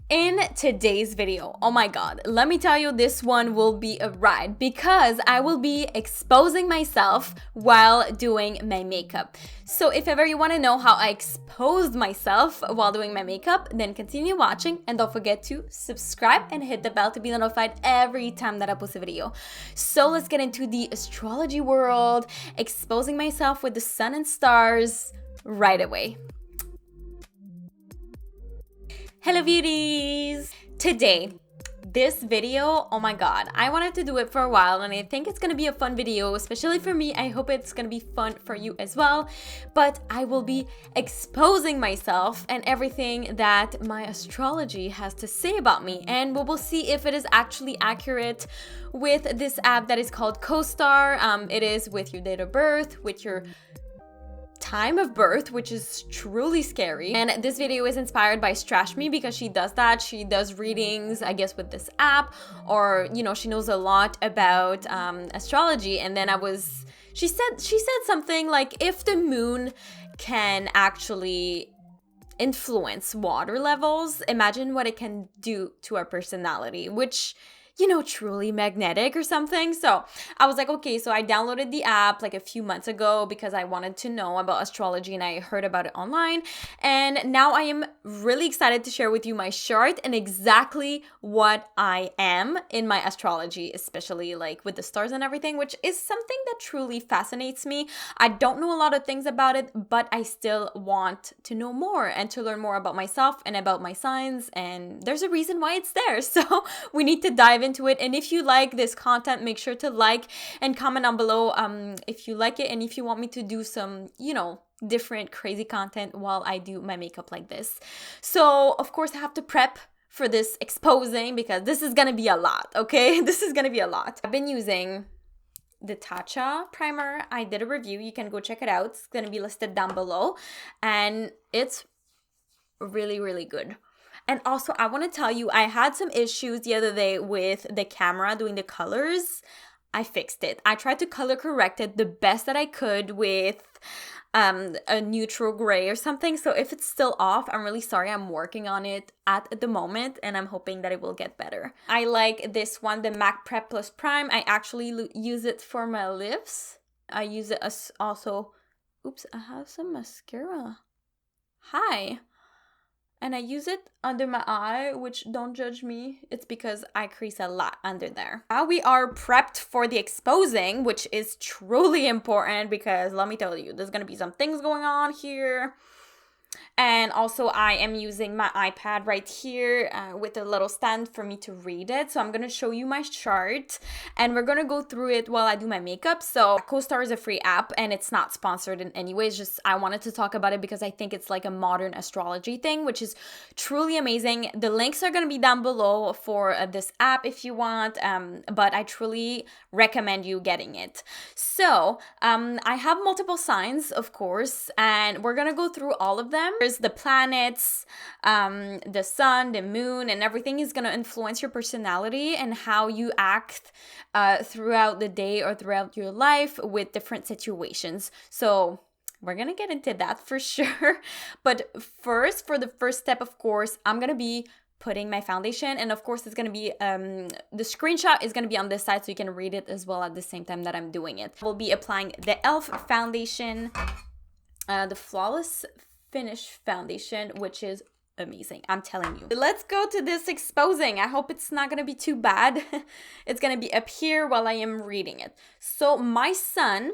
In today's video, oh my god, let me tell you, this one will be a ride because I will be exposing myself while doing my makeup. So if ever you want to know how I exposed myself while doing my makeup, then continue watching and don't forget to subscribe and hit the bell to be notified every time that I post a video. So let's get into the astrology world, exposing myself with the sun and stars right away. Hello beauties! Today, this video, oh my god, I wanted to do it for a while and I think it's gonna be a fun video, especially for me. I hope it's gonna be fun for you as well. But I will be exposing myself and everything that my astrology has to say about me, and we will see if it is actually accurate with this app that is called CoStar. It is with your date of birth, with your time of birth, which is truly scary. And this video is inspired by Strashme because she does that. She does readings, I guess, with this app, or you know, she knows a lot about astrology. And then she said something like, if the moon can actually influence water levels, imagine what it can do to our personality, which, you know, truly magnetic or something. So I was like, okay, so I downloaded the app like a few months ago because I wanted to know about astrology and I heard about it online. And now I am really excited to share with you my chart and exactly what I am in my astrology, especially like with the stars and everything, which is something that truly fascinates me. I don't know a lot of things about it, but I still want to know more and to learn more about myself and about my signs. And there's a reason why it's there. So we need to dive into it. And if you like this content, make sure to like and comment down below if you like it and if you want me to do some, you know, different crazy content while I do my makeup like this. So of course I have to prep for this exposing because this is gonna be a lot, okay? This is gonna be a lot. I've been using the Tatcha primer. I did a review. You can go check it out. It's gonna be listed down below and it's really, really good. And also, I want to tell you, I had some issues the other day with the camera doing the colors. I fixed it. I tried to color correct it the best that I could with a neutral gray or something. So if it's still off, I'm really sorry. I'm working on it at the moment and I'm hoping that it will get better. I like this one, the MAC Prep Plus Prime. I actually use it for my lips. I use it as also, oops, I have some mascara. Hi. And I use it under my eye, which don't judge me. It's because I crease a lot under there. Now we are prepped for the exposing, which is truly important because let me tell you, there's gonna be some things going on here. And also I am using my iPad right here with a little stand for me to read it. So I'm going to show you my chart and we're going to go through it while I do my makeup. So CoStar is a free app and it's not sponsored in any way. It's just I wanted to talk about it because I think it's like a modern astrology thing, which is truly amazing. The links are going to be down below for this app if you want, but I truly recommend you getting it. So I have multiple signs, of course, and we're going to go through all of them. There's the planets, the sun, the moon, and everything is going to influence your personality and how you act throughout the day or throughout your life with different situations. So we're going to get into that for sure. But first, for the first step, of course, I'm going to be putting my foundation, and of course it's going to be the screenshot is going to be on this side so you can read it as well at the same time that I'm doing it. We'll be applying the e.l.f. foundation, the Flawless Finish foundation, which is amazing, I'm telling you. Let's go to this exposing. I hope it's not gonna be too bad. It's gonna be up here while I am reading it. So my sun,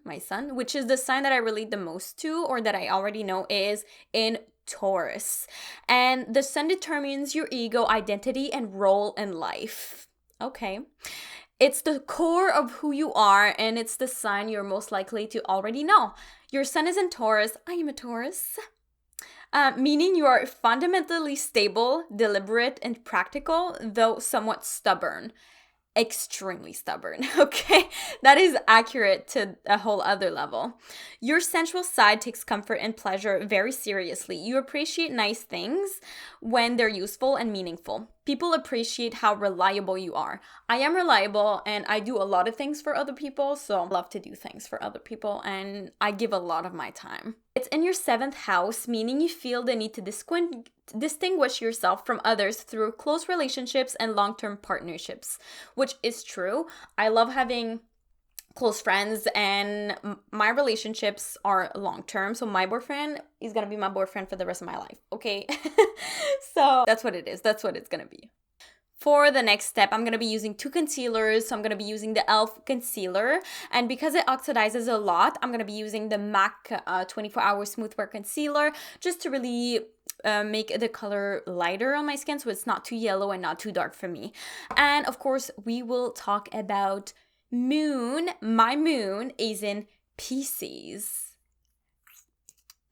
my sun, which is the sign that I relate the most to or that I already know, is in Taurus. And the sun determines your ego, identity, and role in life. Okay. It's the core of who you are, and it's the sign you're most likely to already know. Your sun is in Taurus. I am a Taurus. Meaning you are fundamentally stable, deliberate, and practical, though somewhat stubborn. Extremely stubborn, okay? That is accurate to a whole other level. Your sensual side takes comfort and pleasure very seriously. You appreciate nice things when they're useful and meaningful. people appreciate how reliable you are. I am reliable and I do a lot of things for other people, so I love to do things for other people and I give a lot of my time. It's in your 7th house, meaning you feel the need to distinguish yourself from others through close relationships and long-term partnerships, which is true. I love having close friends and my relationships are long-term, so my boyfriend is gonna be my boyfriend for the rest of my life, okay? So that's what it is. That's what it's gonna be. For the next step, I'm going to be using 2 concealers. So I'm going to be using the e.l.f. concealer. And because it oxidizes a lot, I'm going to be using the MAC 24-hour Smooth Wear Concealer just to really make the color lighter on my skin so it's not too yellow and not too dark for me. And of course, we will talk about moon. My moon is in Pisces.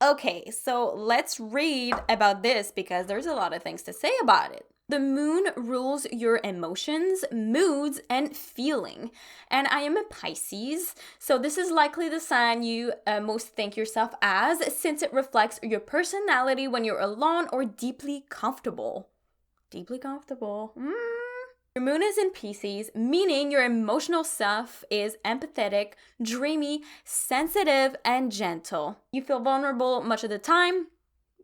Okay, so let's read about this because there's a lot of things to say about it. The moon rules your emotions, moods, and feeling. And I am a Pisces, so this is likely the sign you most think yourself as, since it reflects your personality when you're alone or deeply comfortable. Deeply comfortable. Your moon is in Pisces, meaning your emotional self is empathetic, dreamy, sensitive, and gentle. You feel vulnerable much of the time,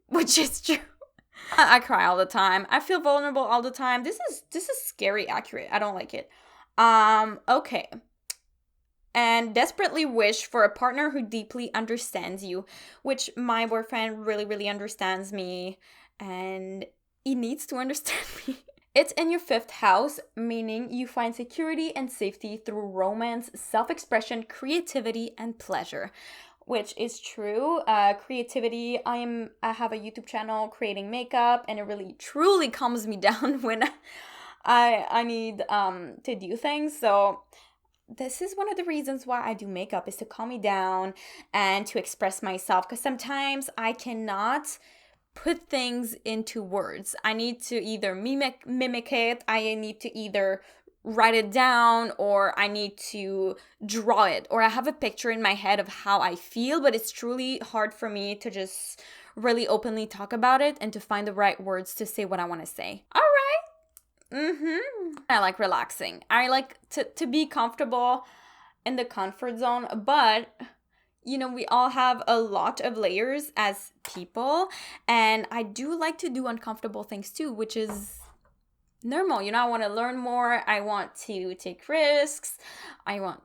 which is true. I cry all the time. I feel vulnerable all the time. This is scary accurate. I don't like it. Okay. And desperately wish for a partner who deeply understands you, which my boyfriend really, really understands me and he needs to understand me. It's in your 5th house, meaning you find security and safety through romance, self-expression, creativity, and pleasure. Which is true. Creativity, I have a YouTube channel creating makeup and it really truly calms me down when I need to do things. So this is one of the reasons why I do makeup, is to calm me down and to express myself, because sometimes I cannot put things into words. I need to either mimic it, I need to either write it down, or I need to draw it, or I have a picture in my head of how I feel, but it's truly hard for me to just really openly talk about it and to find the right words to say what I want to say. All right. I like relaxing. I like to be comfortable in the comfort zone, but you know, we all have a lot of layers as people, and I do like to do uncomfortable things too, which is normal. You know, I want to learn more. I want to take risks. I want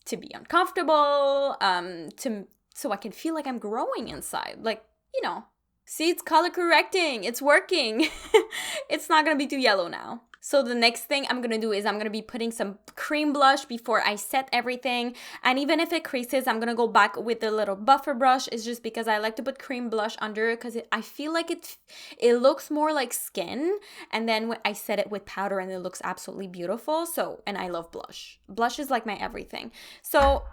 to be uncomfortable, so I can feel like I'm growing inside. Like, you know, see, it's color correcting. It's working. It's not going to be too yellow now. So the next thing I'm going to do is I'm going to be putting some cream blush before I set everything. And even if it creases, I'm going to go back with the little buffer brush. It's just because I like to put cream blush under because I feel like it looks more like skin. And then when I set it with powder and it looks absolutely beautiful. So, and I love blush. Blush is like my everything. So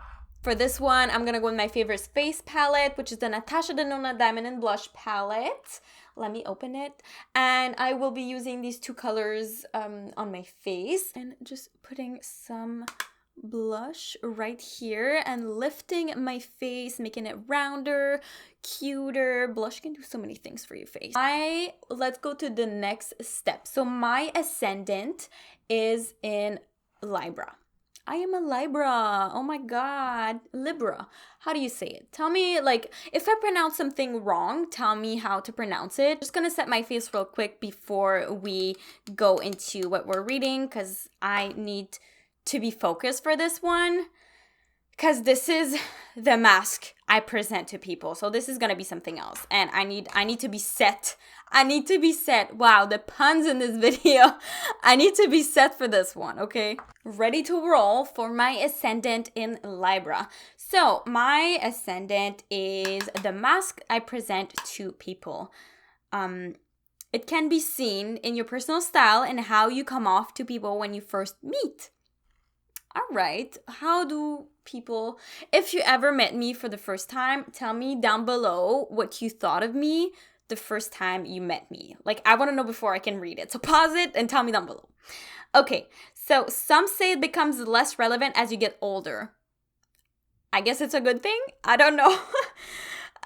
for this one, I'm going to go with my favorite face palette, which is the Natasha Denona Diamond and Blush palette. Let me open it. And I will be using these 2 colors on my face. And just putting some blush right here and lifting my face, making it rounder, cuter. Blush can do so many things for your face. Let's go to the next step. So my ascendant is in Libra. I am a Libra. Oh my God. Libra. How do you say it? Tell me, like, if I pronounce something wrong, tell me how to pronounce it. Just gonna set my face real quick before we go into what we're reading, because I need to be focused for this one. Because this is the mask I present to people. So this is gonna be something else. And I need to be set. I need to be set. Wow, the puns in this video. I need to be set for this one, okay? Ready to roll for my ascendant in Libra. So my ascendant is the mask I present to people. It can be seen in your personal style and how you come off to people when you first meet. All right, how do people, if you ever met me for the first time, tell me down below what you thought of me the first time you met me. Like, I want to know before I can read it. So pause it and tell me down below. Okay, so some say it becomes less relevant as you get older. I guess it's a good thing. I don't know.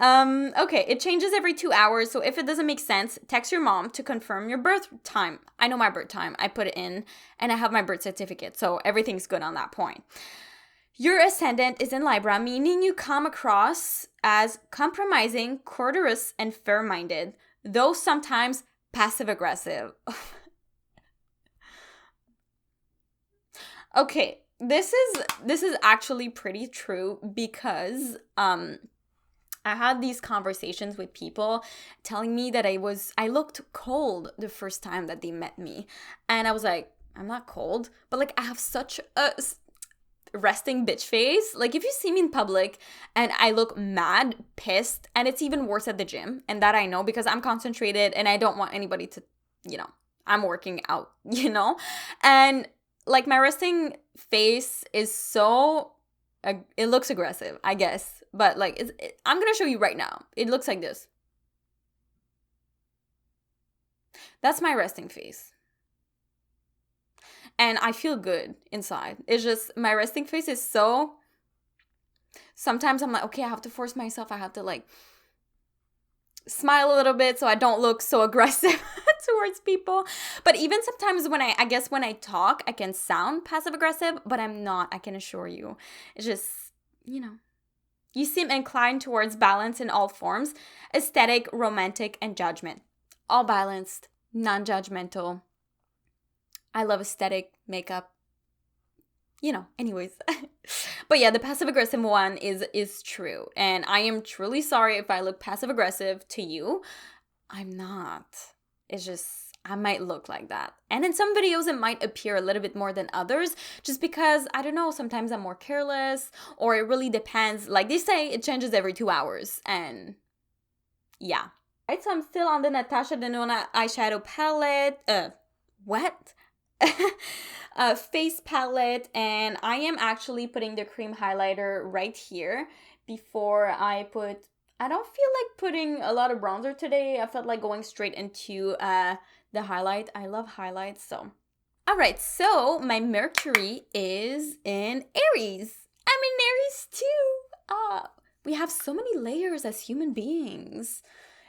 Okay, it changes every 2 hours. So if it doesn't make sense, text your mom to confirm your birth time. I know my birth time. I put it in and I have my birth certificate. So everything's good on that point. Your ascendant is in Libra, meaning you come across as compromising, courteous, and fair-minded, though sometimes passive-aggressive. Okay, this is actually pretty true because I had these conversations with people telling me that I looked cold the first time that they met me. And I was like, I'm not cold, but like I have such a resting bitch face. Like if you see me in public and I look mad, pissed, and it's even worse at the gym, and that I know because I'm concentrated and I don't want anybody to, I'm working out, and like my resting face is so, it looks aggressive, I guess, but like I'm gonna show you right now. It looks like this. That's my resting face. And I feel good inside. It's just my resting face is so, sometimes I'm like, okay, I have to force myself. I have to like smile a little bit so I don't look so aggressive towards people. But even sometimes when I talk, I can sound passive aggressive, but I'm not, I can assure you. It's just, you seem inclined towards balance in all forms, aesthetic, romantic, and judgment. All balanced, non-judgmental. I love aesthetic, makeup, anyways. But yeah, the passive-aggressive one is true. And I am truly sorry if I look passive-aggressive to you. I'm not. It's just, I might look like that. And in some videos, it might appear a little bit more than others, just because, I don't know, sometimes I'm more careless, or it really depends. Like they say, it changes every 2 hours. And yeah. Right, so I'm still on the Natasha Denona eyeshadow palette. Face palette, and I am actually putting the cream highlighter right here before I don't feel like putting a lot of bronzer today. I felt like going straight into the highlight. I love highlights, so. Alright, so my Mercury is in Aries. I'm in Aries too. We have so many layers as human beings.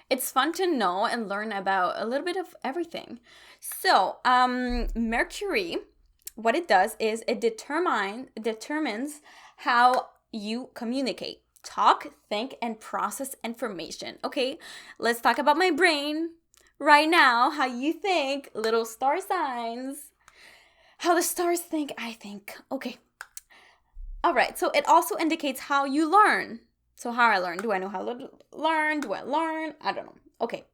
It's fun to know and learn about a little bit of everything. So, Mercury, what it does is it determines how you communicate, talk, think, and process information. Okay, let's talk about my brain right now, how you think, little star signs. How the stars think, I think. Okay. All right, so it also indicates how you learn. So how I learn. Do I know how to learn? Do I learn? I don't know. Okay.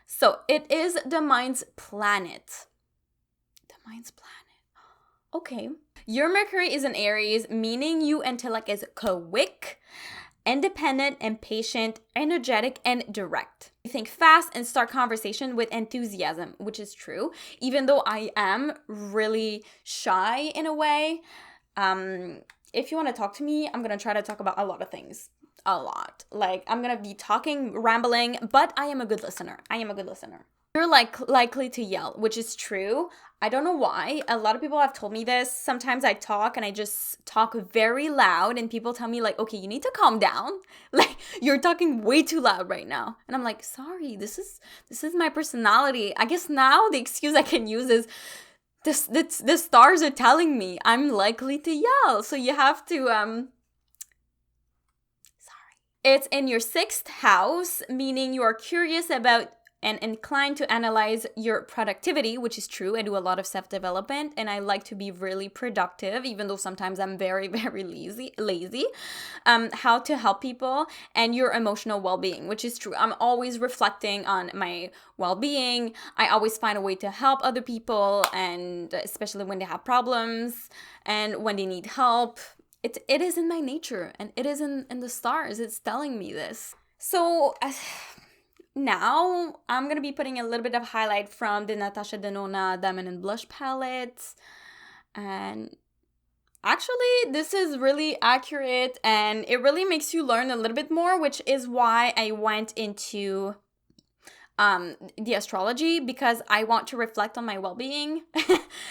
So it is the mind's planet. The mind's planet. Okay. Your Mercury is in Aries, meaning your intellect is quick, independent, impatient, energetic, and direct. You think fast and start conversation with enthusiasm, which is true. Even though I am really shy in a way, if you want to talk to me, I'm going to try to talk about a lot of things. A lot. Like, I'm gonna be talking, rambling, but I am a good listener. You're likely to yell, which is true. I don't know why. A lot of people have told me this. Sometimes I talk and I just talk very loud and people tell me like, okay, you need to calm down. Like, you're talking way too loud right now. And I'm like, sorry, this is my personality. I guess now the excuse I can use is the stars are telling me I'm likely to yell. So you have to It's in your 6th house, meaning you are curious about and inclined to analyze your productivity, which is true. I do a lot of self-development and I like to be really productive, even though sometimes I'm very, very lazy. How to help people and your emotional well-being, which is true. I'm always reflecting on my well-being. I always find a way to help other people, and especially when they have problems and when they need help. It is in my nature, and it is in the stars. It's telling me this. So now I'm going to be putting a little bit of highlight from the Natasha Denona Diamond and Blush palette. And actually, this is really accurate, and it really makes you learn a little bit more, which is why I went into the astrology because I want to reflect on my well-being.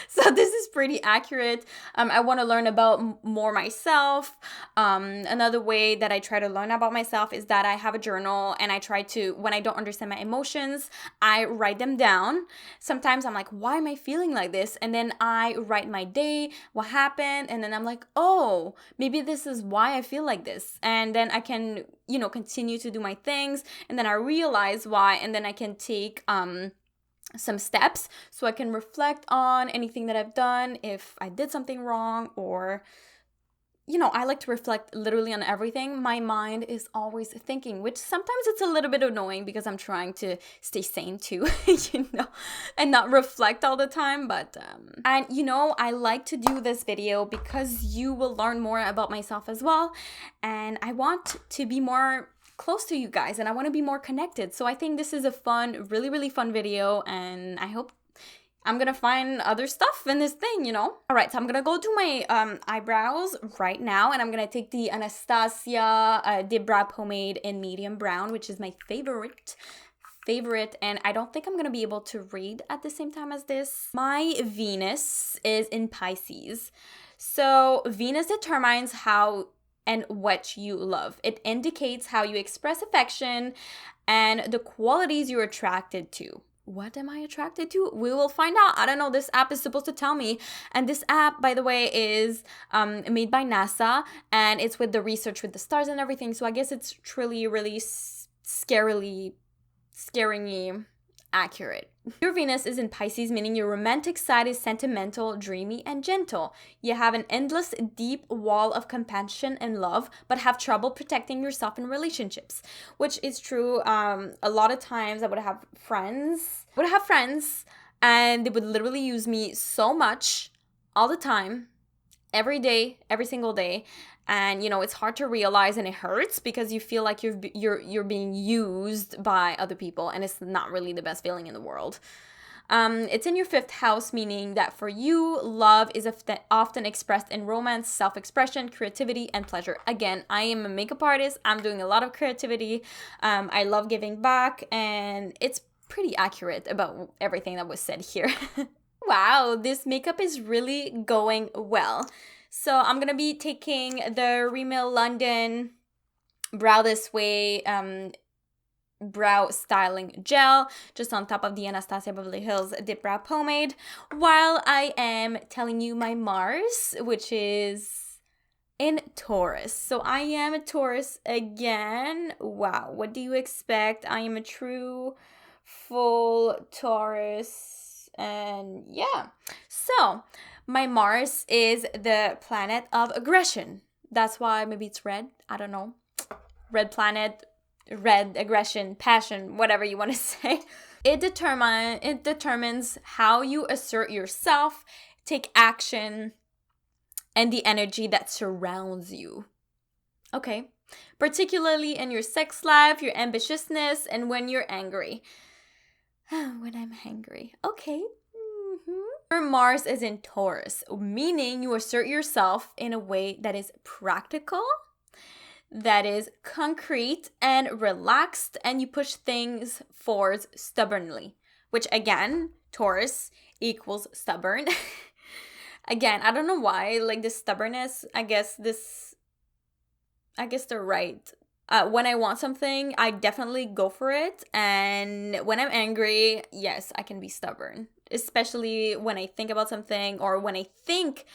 So this is pretty accurate. I want to learn about more myself. Another way that I try to learn about myself is that I have a journal, and I try to, when I don't understand my emotions, I write them down. Sometimes I'm like, why am I feeling like this? And then I write my day, what happened, and then I'm like, oh, maybe this is why I feel like this. And then I can, continue to do my things, and then I realize why, and then I can take some steps so I can reflect on anything that I've done, if I did something wrong, or I like to reflect literally on everything. My mind is always thinking, which sometimes it's a little bit annoying because I'm trying to stay sane too, and not reflect all the time. But, I like to do this video because you will learn more about myself as well. And I want to be more close to you guys, and I want to be more connected. So I think this is a fun, really, really fun video, and I hope I'm gonna find other stuff in this thing, All right, so I'm gonna go do my eyebrows right now, and I'm gonna take the Anastasia Dip Brow Pomade in medium brown, which is my favorite, and I don't think I'm gonna be able to read at the same time as this. My Venus is in Pisces. So Venus determines how and what you love. It indicates how you express affection and the qualities you're attracted to. What am I attracted to? We will find out. I don't know. This app is supposed to tell me. And this app, by the way, is made by NASA, and it's with the research with the stars and everything. So I guess it's truly, really scaringly accurate. Your Venus is in Pisces, meaning your romantic side is sentimental, dreamy, and gentle. You have an endless, deep wall of compassion and love, but have trouble protecting yourself in relationships, which is true. A lot of times I would have friends, and they would literally use me so much all the time, every day, every single day. And it's hard to realize, and it hurts because you feel like you're being used by other people, and it's not really the best feeling in the world. It's in your 5th house, meaning that for you, love is often expressed in romance, self-expression, creativity, and pleasure. Again, I am a makeup artist. I'm doing a lot of creativity. I love giving back, and it's pretty accurate about everything that was said here. Wow, this makeup is really going well. So I'm going to be taking the Rimmel London Brow This Way brow styling gel just on top of the Anastasia Beverly Hills Dip Brow Pomade, while I am telling you my Mars, which is in Taurus. So I am a Taurus again. Wow, what do you expect? I am a true full Taurus, and yeah. So my Mars is the planet of aggression. That's why maybe it's red. I don't know. Red planet, red aggression, passion, whatever you want to say. It determines how you assert yourself, take action, and the energy that surrounds you. Okay. Particularly in your sex life, your ambitiousness, and when you're angry. When I'm angry. Okay. Your Mars is in Taurus, meaning you assert yourself in a way that is practical, that is concrete and relaxed, and you push things forward stubbornly, which again, Taurus equals stubborn. Again, I don't know why, like this stubbornness, I guess they're right. When I want something, I definitely go for it. And when I'm angry, yes, I can be stubborn. Especially when I think about something, or when I think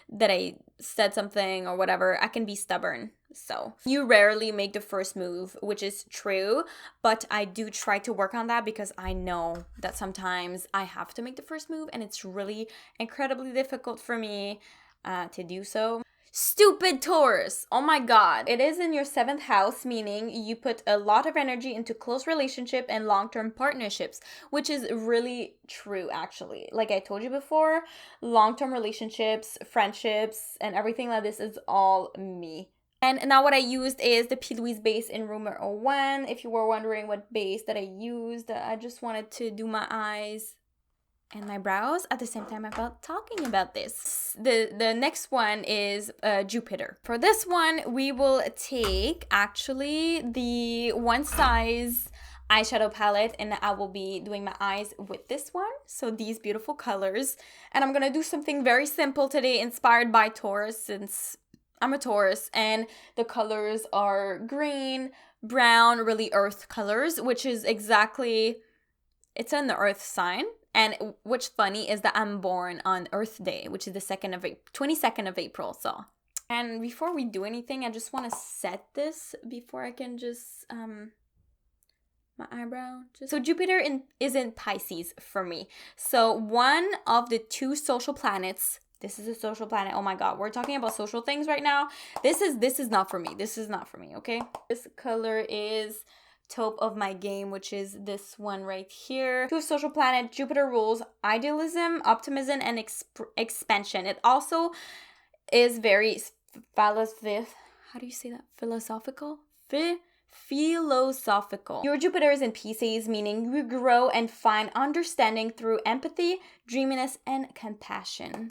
that I said something or whatever, I can be stubborn. So you rarely make the first move, which is true. But I do try to work on that because I know that sometimes I have to make the first move, and it's really incredibly difficult for me to do so. Stupid Taurus. Oh my god. It is in your 7th house, meaning you put a lot of energy into close relationship and long-term partnerships, which is really true actually. Like I told you before, long-term relationships, friendships, and everything like this is all me. And now what I used is the P. Louise base in Rumor 01. If you were wondering what base that I used, I just wanted to do my eyes and my brows at the same time about talking about this. The next one is Jupiter. For this one, we will take actually the one size eyeshadow palette, and I will be doing my eyes with this one. So these beautiful colors. And I'm gonna do something very simple today, inspired by Taurus, since I'm a Taurus, and the colors are green, brown, really earth colors, which is exactly, it's in the earth sign. And what's funny is that I'm born on Earth Day, which is the 22nd of April. So, and before we do anything, I just want to set this before I can just my eyebrow. So Jupiter is in Pisces for me. So one of the two social planets. This is a social planet. Oh my God, we're talking about social things right now. This is not for me. This is not for me. Okay. This color is taupe of my game, which is this one right here. Two social planet. Jupiter rules idealism, optimism, and expansion. It also is very how do you say that? Philosophical. Philosophical. Your Jupiter is in Pisces, meaning you grow and find understanding through empathy, dreaminess, and compassion.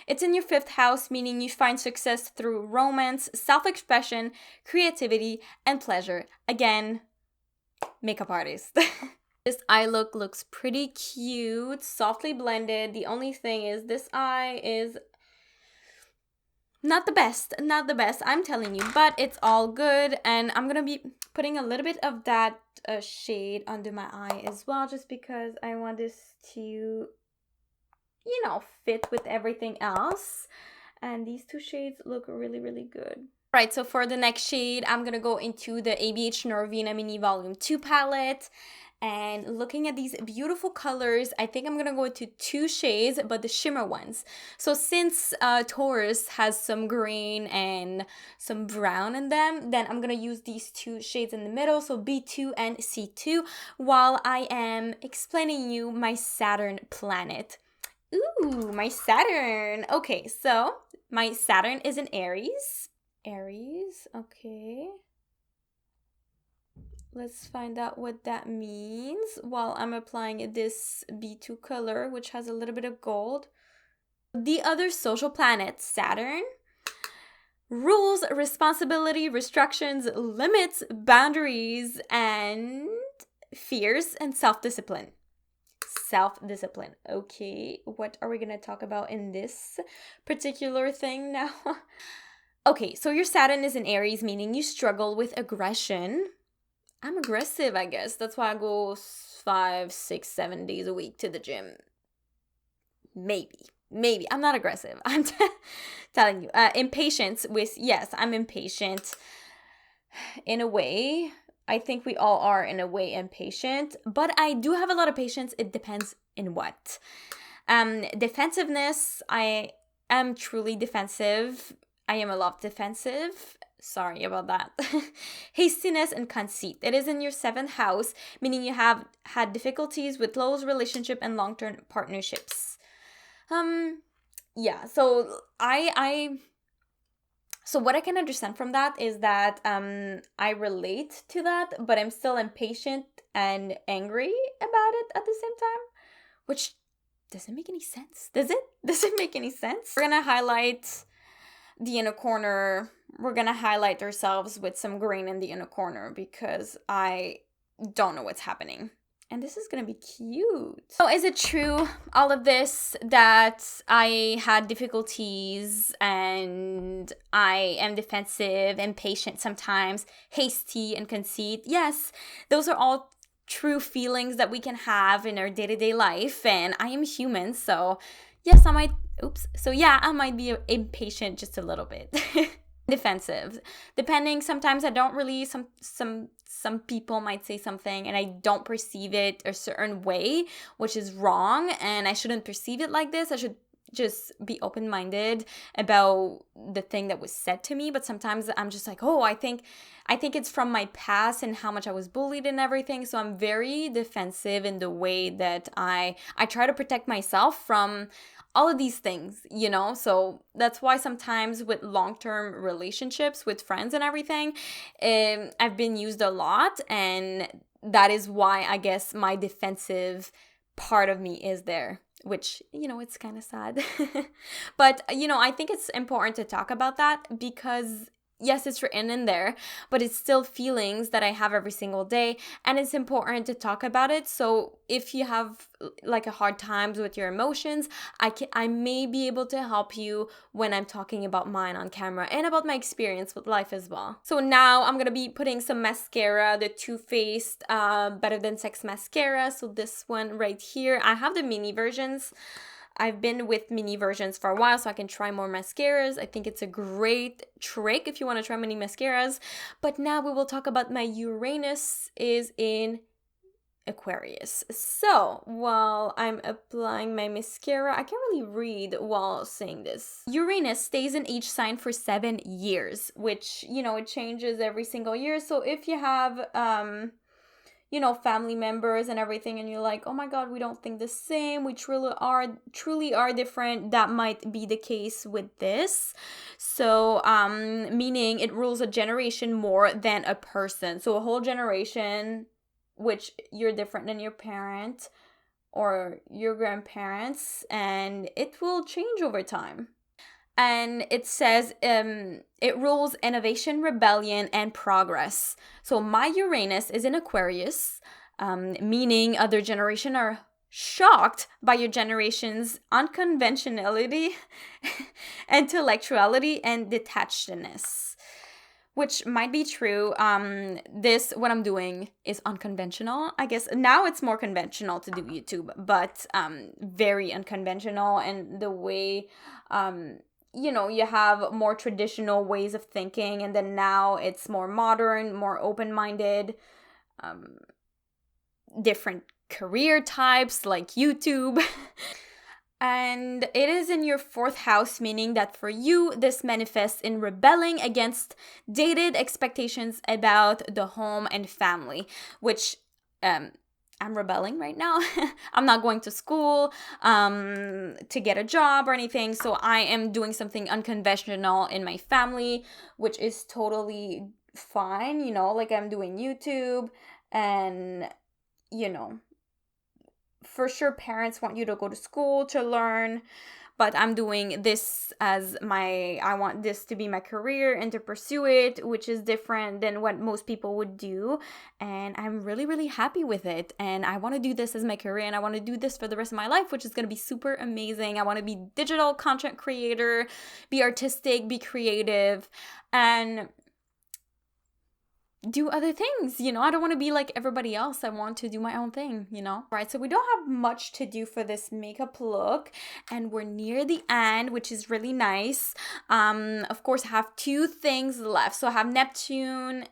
It's in your 5th house, meaning you find success through romance, self-expression, creativity, and pleasure. Again, makeup artist. This eye look looks pretty cute, softly blended. The only thing is this eye is not the best, I'm telling you, but it's all good. And I'm gonna be putting a little bit of that shade under my eye as well, just because I want this to, you know, fit with everything else. And these two shades look really, really good. Right, so for the next shade, I'm gonna go into the ABH Norvina Mini Volume 2 palette. And looking at these beautiful colors, I think I'm gonna go into 2 shades, but the shimmer ones. So since Taurus has some green and some brown in them, then I'm gonna use these 2 shades in the middle, so B2 and C2, while I am explaining you my Saturn planet. Ooh, my Saturn. Okay, so my Saturn is in Aries. Aries, okay. Let's find out what that means while I'm applying this B2 color, which has a little bit of gold. The other social planet, Saturn, rules responsibility, restrictions, limits, boundaries, and fears and self-discipline. Self-discipline. Okay, what are we going to talk about in this particular thing now? Okay, so your Saturn is in Aries, meaning you struggle with aggression. I'm aggressive, I guess. That's why I go 5, 6, 7 days a week to the gym. Maybe. I'm not aggressive. I'm telling you. Impatience with, yes, I'm impatient in a way. I think we all are in a way impatient, but I do have a lot of patience. It depends in what. Defensiveness, I am truly defensive. I am a lot defensive. Sorry about that. Hastiness and conceit. It is in your 7th house, meaning you have had difficulties with close relationship and long-term partnerships. Yeah, so so what I can understand from that is that I relate to that, but I'm still impatient and angry about it at the same time, which doesn't make any sense. Does it? Does it make any sense? We're gonna highlight the inner corner. We're gonna highlight ourselves with some green in the inner corner because I don't know what's happening. And this is gonna be cute. So is it true, all of this, that I had difficulties and I am defensive, impatient sometimes, hasty and conceit? Yes, those are all true feelings that we can have in our day-to-day life, and I am human, so yes, I might be impatient just a little bit. Defensive. Depending, sometimes I don't really, some people might say something and I don't perceive it a certain way, which is wrong, and I shouldn't perceive it like this. I should just be open-minded about the thing that was said to me. But sometimes I'm just like, oh, I think it's from my past and how much I was bullied and everything. So I'm very defensive in the way that I try to protect myself from all of these things, you know? So that's why sometimes with long-term relationships with friends and everything, I've been used a lot, and that is why I guess my defensive part of me is there, which, you know, it's kind of sad. But, you know, I think it's important to talk about that because, yes, it's written in there, but it's still feelings that I have every single day, and it's important to talk about it. So if you have like a hard times with your emotions, I may be able to help you when I'm talking about mine on camera and about my experience with life as well. So now I'm gonna be putting some mascara, the Too Faced Better Than Sex mascara. So this one right here, I have the mini versions. I've been with mini versions for a while, so I can try more mascaras. I think it's a great trick if you want to try many mascaras. But now we will talk about my Uranus is in Aquarius. So while I'm applying my mascara, I can't really read while saying this. Uranus stays in each sign for 7 years, which, you know, it changes every single year. So if you have you know, family members and everything, and you're like, oh my god, we don't think the same, we truly are different, that might be the case with this. So meaning it rules a generation more than a person. So a whole generation, which you're different than your parent or your grandparents, and it will change over time. And it says it rules innovation, rebellion, and progress. So my Uranus is in Aquarius, meaning other generation are shocked by your generation's unconventionality, intellectuality, and detachedness, which might be true. What I'm doing is unconventional. I guess now it's more conventional to do YouTube, but very unconventional. And the way you know, you have more traditional ways of thinking, and then now it's more modern, more open-minded, different career types like YouTube. And it is in your 4th house, meaning that for you, this manifests in rebelling against dated expectations about the home and family, which I'm rebelling right now. I'm not going to school to get a job or anything. So I am doing something unconventional in my family, which is totally fine. You know, like I'm doing YouTube, and, you know, for sure parents want you to go to school to learn, but I'm doing this as I want this to be my career and to pursue it, which is different than what most people would do. And I'm really, really happy with it. And I want to do this as my career, and I want to do this for the rest of my life, which is going to be super amazing. I want to be digital content creator, be artistic, be creative, and do other things, you know. I don't want to be like everybody else. I want to do my own thing, you know. All right, so we don't have much to do for this makeup look, and we're near the end, which is really nice. Of course, I have 2 things left. So I have Neptune,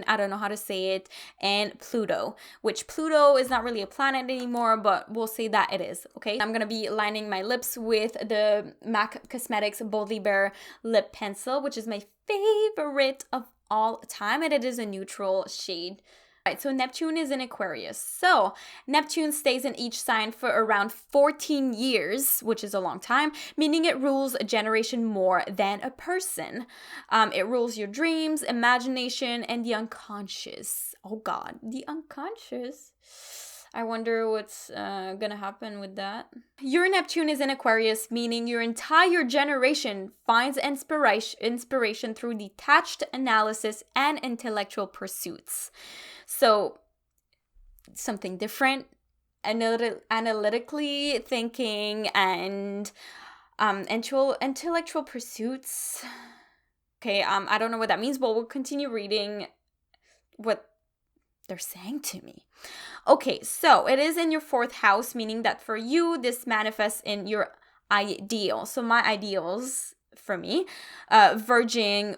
I don't know how to say it, and Pluto, which Pluto is not really a planet anymore, but we'll say that it is, okay? I'm gonna be lining my lips with the MAC Cosmetics Boldly Bare lip pencil, which is my favorite of all time, and it is a neutral shade. Right, so Neptune is in Aquarius. So Neptune stays in each sign for around 14 years, which is a long time, meaning it rules a generation more than a person. It rules your dreams, imagination, and the unconscious. Oh God, the unconscious. I wonder what's gonna happen with that. Your Neptune is in Aquarius, meaning your entire generation finds inspiration through detached analysis and intellectual pursuits. So, something different, analytically thinking, and intellectual pursuits. Okay, I don't know what that means, but we'll continue reading what they're saying to me. Okay, so it is in your 4th house, meaning that for you, this manifests in your ideal. So my ideals for me, verging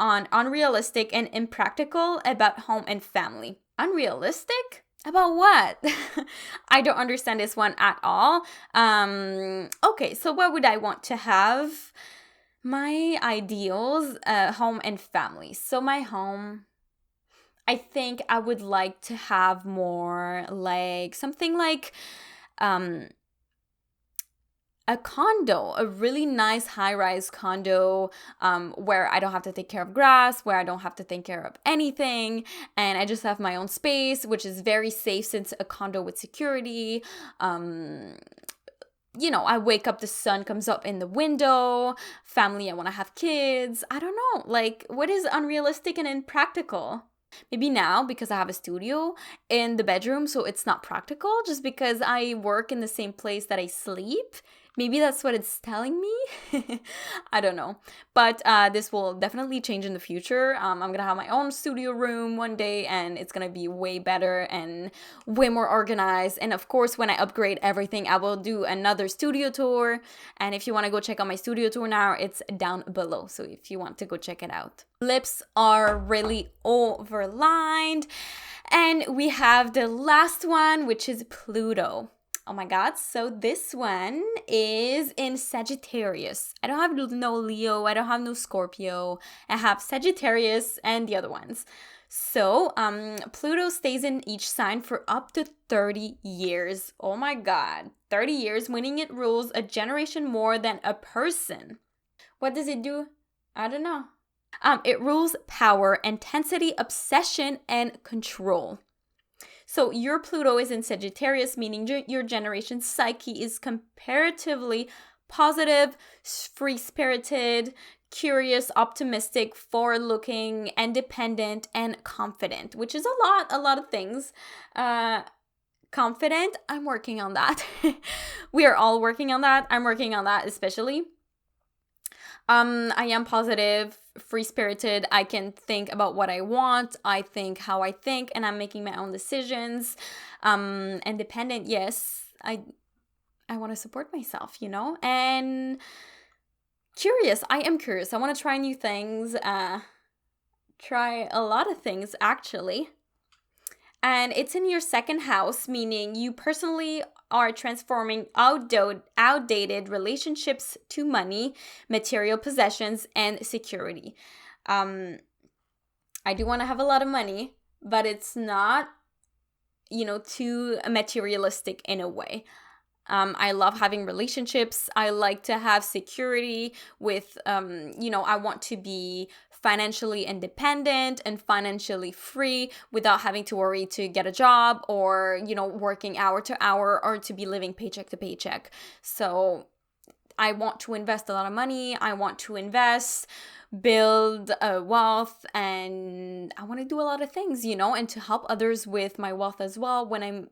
on unrealistic and impractical about home and family. Unrealistic? About what? I don't understand this one at all. Okay, so what would I want to have? My ideals, home and family. So my home, I think I would like to have more like something like a condo, a really nice high-rise condo, where I don't have to take care of grass, where I don't have to take care of anything, and I just have my own space, which is very safe since a condo with security. I wake up, the sun comes up in the window, family, I want to have kids. I don't know, like, what is unrealistic and impractical? Maybe now because I have a studio in the bedroom, so it's not practical. Just because I work in the same place that I sleep, maybe that's what it's telling me. I don't know. But this will definitely change in the future. I'm going to have my own studio room one day, and it's going to be way better and way more organized. And of course, when I upgrade everything, I will do another studio tour. And if you want to go check out my studio tour now, it's down below. So if you want to go check it out. Lips are really overlined. And we have the last one, which is Pluto. Oh my God, so this one is in Sagittarius. I don't have no Leo, I don't have no Scorpio. I have Sagittarius and the other ones. So Pluto stays in each sign for up to 30 years. Oh my God, 30 years, meaning it rules a generation more than a person. What does it do? I don't know. It rules power, intensity, obsession, and control. So your Pluto is in Sagittarius, meaning your generation's psyche is comparatively positive, free-spirited, curious, optimistic, forward-looking, independent, and confident, which is a lot of things. Confident, I'm working on that. We are all working on that. I'm working on that especially. I am positive, free-spirited. I can think about what I want. I think how I think, and I'm making my own decisions. Independent, yes. I want to support myself, and curious. I am curious. I want to try new things. Try a lot of things, actually. And it's in your second house, meaning you personally are transforming outdated relationships to money, material possessions, and security. I do want to have a lot of money, but it's not, too materialistic in a way. I love having relationships. I like to have security with, I want to be financially independent and financially free without having to worry to get a job or, working hour to hour or to be living paycheck to paycheck. So I want to invest a lot of money. I want to build wealth, and I want to do a lot of things, and to help others with my wealth as well when I'm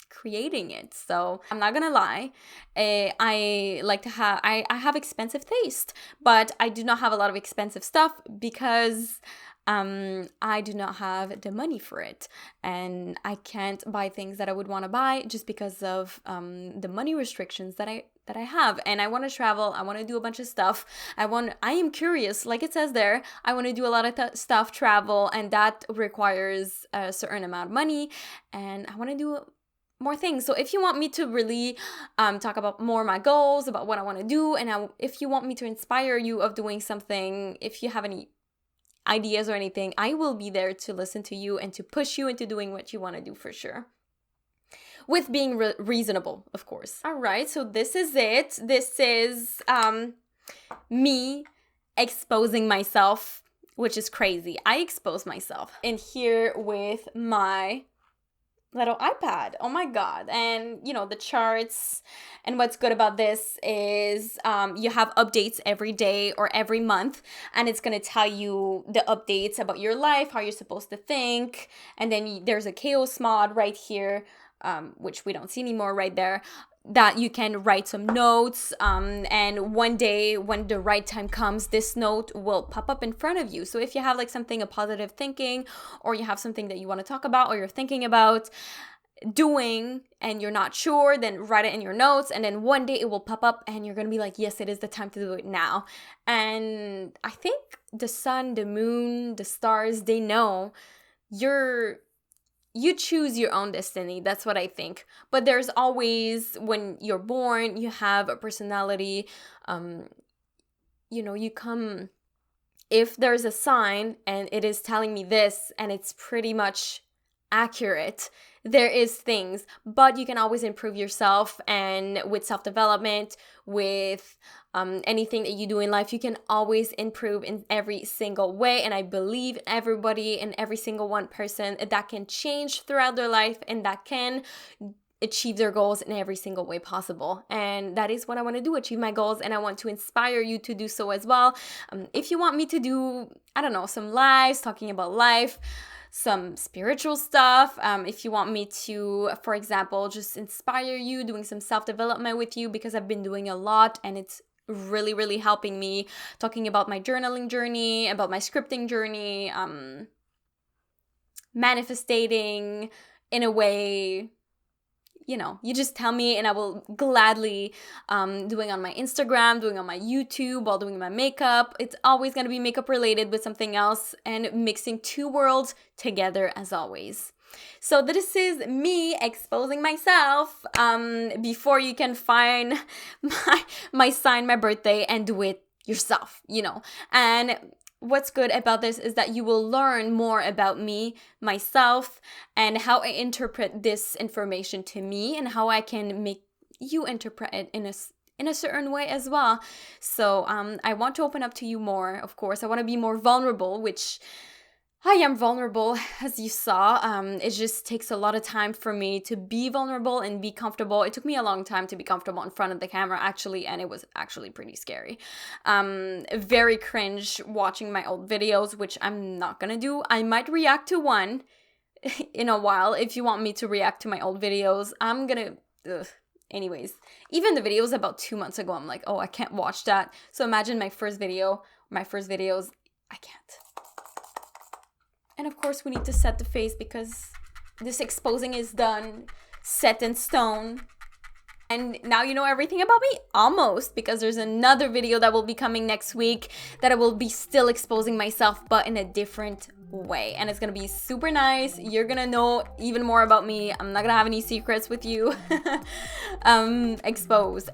creating it. So I'm not gonna lie, I like to have I have expensive taste, but I do not have a lot of expensive stuff because I do not have the money for it, and I can't buy things that I would want to buy just because of the money restrictions that I have. And I want to travel. I want to do a bunch of stuff. I am curious, like it says there. I want to do a lot of stuff, travel, and that requires a certain amount of money, and I want to do more things. So if you want me to really talk about more my goals, about what I want to do, and if you want me to inspire you of doing something, if you have any ideas or anything, I will be there to listen to you and to push you into doing what you want to do for sure. With being reasonable, of course. All right, so this is it. This is me exposing myself, which is crazy. I expose myself in here with my little iPad. Oh my God. And the charts, and what's good about this is you have updates every day or every month, and it's going to tell you the updates about your life, how you're supposed to think. And then there's a chaos mod right here, which we don't see anymore right there, that you can write some notes, and one day when the right time comes, this note will pop up in front of you. So if you have like something, a positive thinking, or you have something that you want to talk about or you're thinking about doing and you're not sure, then write it in your notes, and then one day it will pop up and you're gonna be like, yes, it is the time to do it now. And I think the sun, the moon, the stars, they know you choose your own destiny. That's what I think. But there's always, when you're born, you have a personality. You come, if there's a sign and it is telling me this and it's pretty much accurate, there is things, but you can always improve yourself, and with self-development, with anything that you do in life, you can always improve in every single way. And I believe everybody and every single one person that can change throughout their life, and that can achieve their goals in every single way possible. And that is what I want to do, achieve my goals, and I want to inspire you to do so as well. If you want me to do, I don't know, some lives talking about life, some spiritual stuff, if you want me to, for example, just inspire you, doing some self-development with you, because I've been doing a lot and it's really helping me, talking about my journaling journey, about my scripting journey, manifesting in a way, you know, you just tell me and I will gladly doing on my Instagram, doing on my YouTube, while doing my makeup. It's always going to be makeup related with something else, and mixing two worlds together as always. So this is me exposing myself before you can find my sign, my birthday, and do it yourself, you know. And what's good about this is that you will learn more about me, myself, and how I interpret this information to me, and how I can make you interpret it in a certain way as well. So I want to open up to you more, of course. I want to be more vulnerable, which I am vulnerable, as you saw. It just takes a lot of time for me to be vulnerable and be comfortable. It took me a long time to be comfortable in front of the camera, actually, and it was actually pretty scary. Very cringe watching my old videos, which I'm not gonna do. I might react to one in a while. If you want me to react to my old videos, I'm gonna... Anyways, even the videos about 2 months ago, I'm like, oh, I can't watch that. So imagine my first videos, I can't. And of course, we need to set the face because this exposing is done, set in stone. And now you know everything about me, almost, because there's another video that will be coming next week that I will be still exposing myself, but in a different way. And it's gonna be super nice. You're gonna know even more about me. I'm not gonna have any secrets with you. Exposed.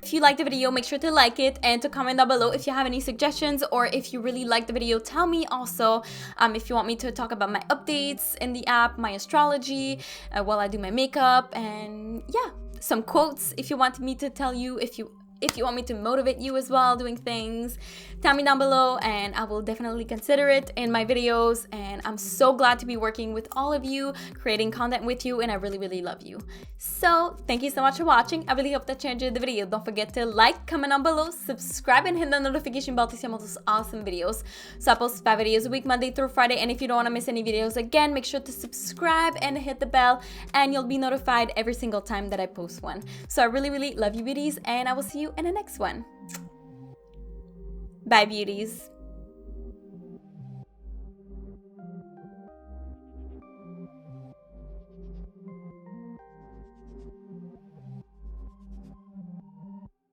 If you liked the video, make sure to like it and to comment down below if you have any suggestions, or if you really liked the video, tell me also. If you want me to talk about my updates in the app, my astrology, while I do my makeup, and yeah, some quotes if you want me to tell you, if you want me to motivate you as well doing things, tell me down below and I will definitely consider it in my videos. And I'm so glad to be working with all of you, creating content with you, and I really love you. So thank you so much for watching. I really hope that you enjoyed the video. Don't forget to like, comment down below, subscribe, and hit the notification bell to see more of those awesome videos. So I post 5 videos a week, Monday through Friday, and if you don't want to miss any videos, again, make sure to subscribe and hit the bell, and you'll be notified every single time that I post one. So I really love you, beauties, and I will see you in the next one. Bye, beauties.